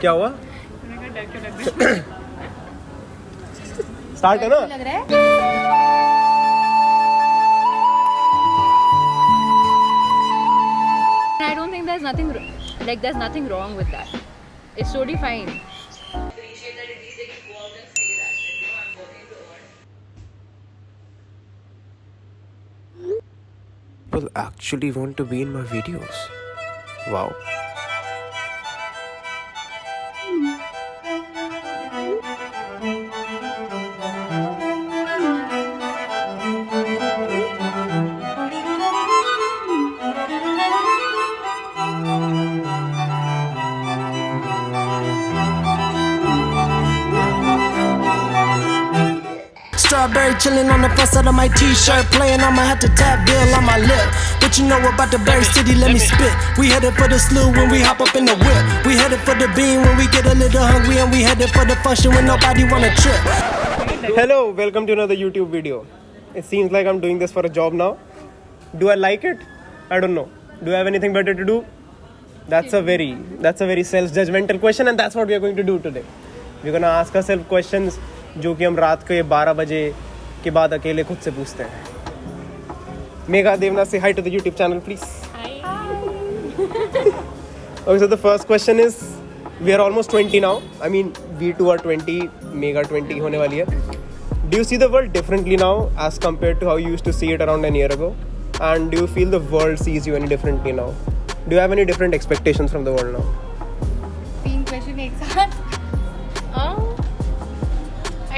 क्या हुआ? डर क्यों लग रहा है? स्टार्ट है ना? लग रहा है I don't think there's nothing wrong with that. It's totally fine. Appreciate that at least they can go out and say that, I'm working to earn. People actually want to be in my videos. Wow. Strawberry chilling on the front side of my t-shirt, playing I'ma have to tap bill on my lip. What you know about the Berry City? Let me spit. We headed for the slew when we hop up in the whip. We headed for the bean when we get a little hungry, and we headed for the function when nobody wanna trip. Hello, welcome to another YouTube video. It seems like I'm doing this for a job now. Do I like it? I don't know. Do I have anything better to do? That's a very self-judgmental question, and that's what we are going to do today. We're gonna ask ourselves questions जो कि हम रात के 12 बजे के बाद अकेले खुद से पूछते हैं. Megha Devna, say hi to the YouTube channel, please. Hi. Okay, so the first question is, we are almost 20 now. I mean, we two are 20, Megha 20 होने वाली है. Do you see the world differently now as compared to how you used to see it around a year ago? And do you feel the world sees you any differently now? Do you have any different expectations from the world now? 3 question एक साथ.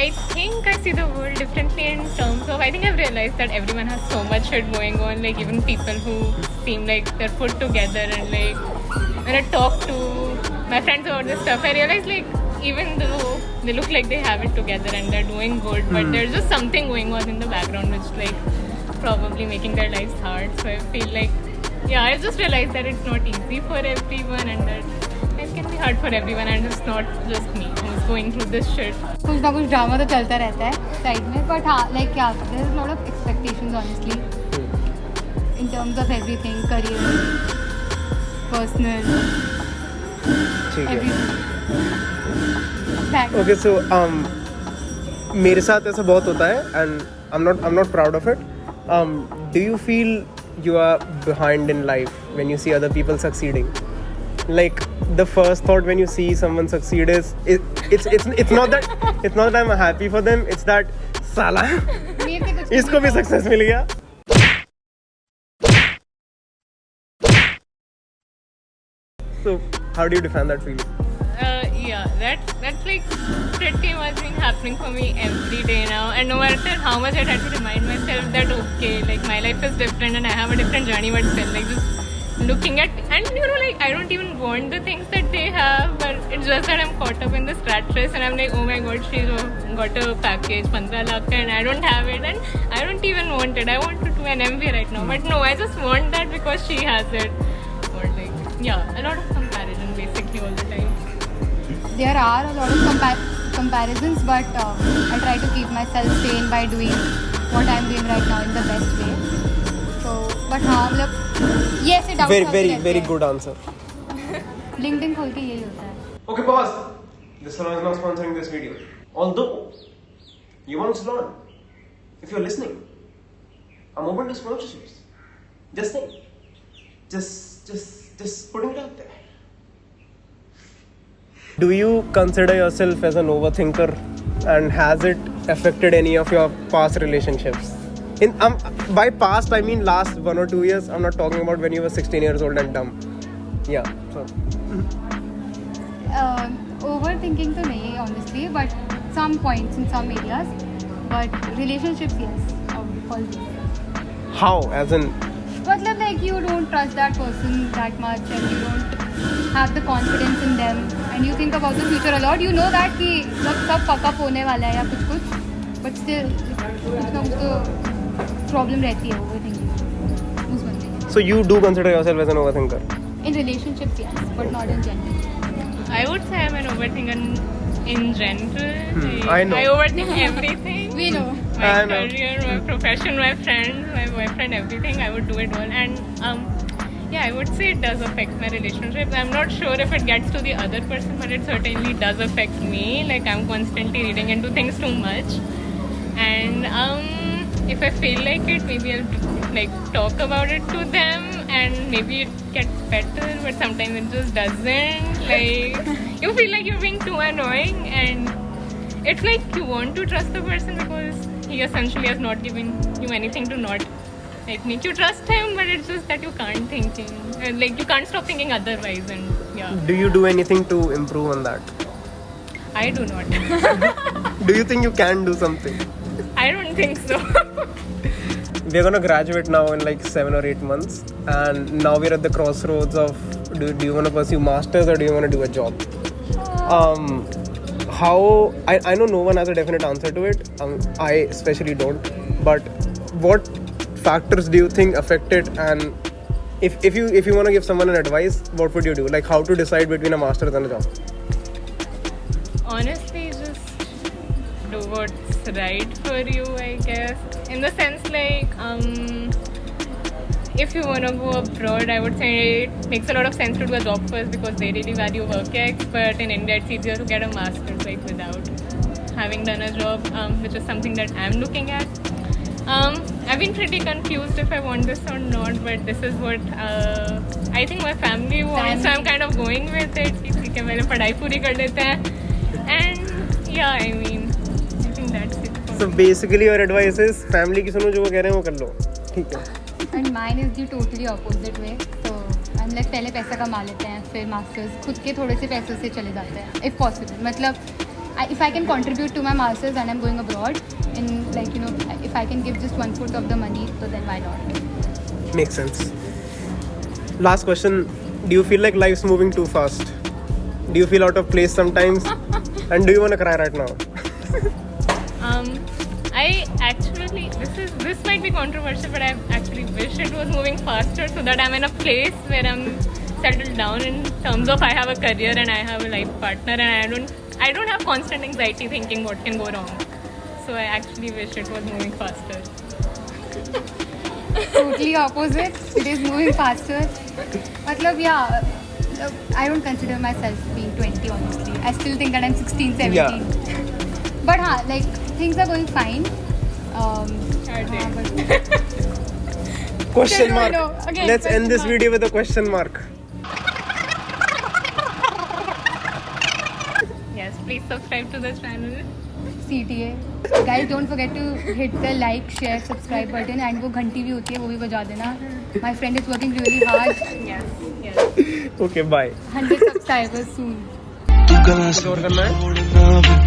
I think I see the world differently in terms of, I think I've realized that everyone has so much shit going on, like even people who seem like they're put together, and like when I talk to my friends about this stuff, I realize like even though they look like they have it together and they're doing good, but there's just something going on in the background which like probably making their lives hard. So I feel like, yeah, I just realized that it's not easy for everyone, and that life can be hard for everyone, and it's not just me who's going through this shit. कुछ ना कुछ drama तो चलता रहता है side में, but हाँ like क्या there is lot of expectations honestly in terms of everything, career, personal, ठीक है. एवरीथिंग. Okay, so मेरे साथ ऐसा बहुत होता है, and I'm not proud of it. Do you feel you are behind in life when you see other people succeeding? Like the first thought when you see someone succeed is it's not that I'm happy for them, it's that साला इसको भी success मिल गया. So how do you define that feeling? Yeah, that's like pretty much been happening for me every day now, and no matter how much I try to remind myself that okay, like my life is different and I have a different journey, but still like just looking at, and you know, like I don't even want the things that they have, but it's just that I'm caught up in this rat race, and I'm like, oh my god, she's got a package 15 lakh and I don't have it, and I don't even want it. I want to do an MBA right now, but no, I just want that because she has it. Or like, yeah, a lot of comparison basically all the time. There are a lot of comparisons, but I try to keep myself sane by doing what I'm doing right now in the best way. So, but हाँ मतलब yes, it very good answer. LinkedIn खोल के यही होता है. Okay, pause. This salon is not sponsoring this video. Although you want to salon, if you're listening, I'm open to sponsorships. Just think, just putting it out there. Do you consider yourself as an overthinker, and has it affected any of your past relationships? By past I mean last 1 or 2 years. I'm not talking about when you were 16 years old and dumb. Yeah, so Overthinking तो नहीं honestly, but some points in some areas, but relationships yes, always. how, as in मतलब like you don't trust that person that much, and you don't have the confidence in them, and you think about the future a lot. You know that कि सब fuck up होने वाला है या कुछ, but still कुछ ना कुछ तो problem रहती है overthinking उस बंदे की. So you do consider yourself as an overthinker? In relationships yes, but not in general. I would say I'm an overthinker in general. I know. I overthink everything. We know. My I know. career, my profession, my friends, my boyfriend, everything. I would do it all, and yeah, I would say it does affect my relationships. I'm not sure if it gets to the other person, but it certainly does affect me. Like I'm constantly reading into things too much, and if I feel like it, maybe I'll like talk about it to them, and maybe it gets better. But sometimes it just doesn't. Like you feel like you're being too annoying, and it's like you want to trust the person because he essentially has not given you anything to not like make you trust him, but it's just that you can't like you can't stop thinking otherwise. And yeah, Do you do anything to improve on that? I do not. Do you think you can do something? I don't think so. We're gonna graduate now in like 7 or 8 months, and now we're at the crossroads of do you want to pursue masters or do you want to do a job? How I know no one has a definite answer to it. I especially don't. But what factors do you think affect it? And if you want to give someone an advice, what would you do? Like how to decide between a master's and a job? Honestly, just do what's right for you, I guess. In the sense, like, if you want to go abroad, I would say it makes a lot of sense to do a job first because they really value work ethics. But in India, it's easier to get a master's like without having done a job, which is something that I'm looking at. I've been pretty confused if I want this or not, but this is what I think my family wants, so I'm kind of going with it. ठीक है, पहले पढ़ाई पूरी कर लेते हैं. And yeah, I mean, I think that's it. So basically your advice is family की सुनो, जो वो कह रहे हैं वो कर लो. ठीक है. And mine is the totally opposite way. So I'm like पहले पैसा कमा लेते हैं, फिर मास्टर्स खुद के थोड़े से पैसों से चले जाते हैं, if possible. मतलब if I can contribute to my masters and I'm going abroad, and like you know, if I can give just 1/4 of the money, so then why not? Makes sense. Last question. Do you feel like life's moving too fast? Do you feel out of place sometimes? And do you want to cry right now? I actually, this might be controversial, but I actually wish it was moving faster so that I'm in a place where I'm settled down in terms of I have a career and I have a life partner, and I don't have constant anxiety thinking what can go wrong. So I actually wish it was moving faster. Totally opposite. It is moving faster. Matlab, yeah, I don't consider myself being 20, honestly. I still think that I'm 16, 17. Yeah. But like things are going fine. Question No, mark. no. Again, Let's end question this mark. video with a question mark. Yes, please subscribe to the channel. CTA. Guys, don't forget to hit the like, share, subscribe button, and वो घंटी भी होती है वो भी बजा देना. My friend is working really hard. Yes. Okay, bye. 100 subscribers soon. कुछ और करना है?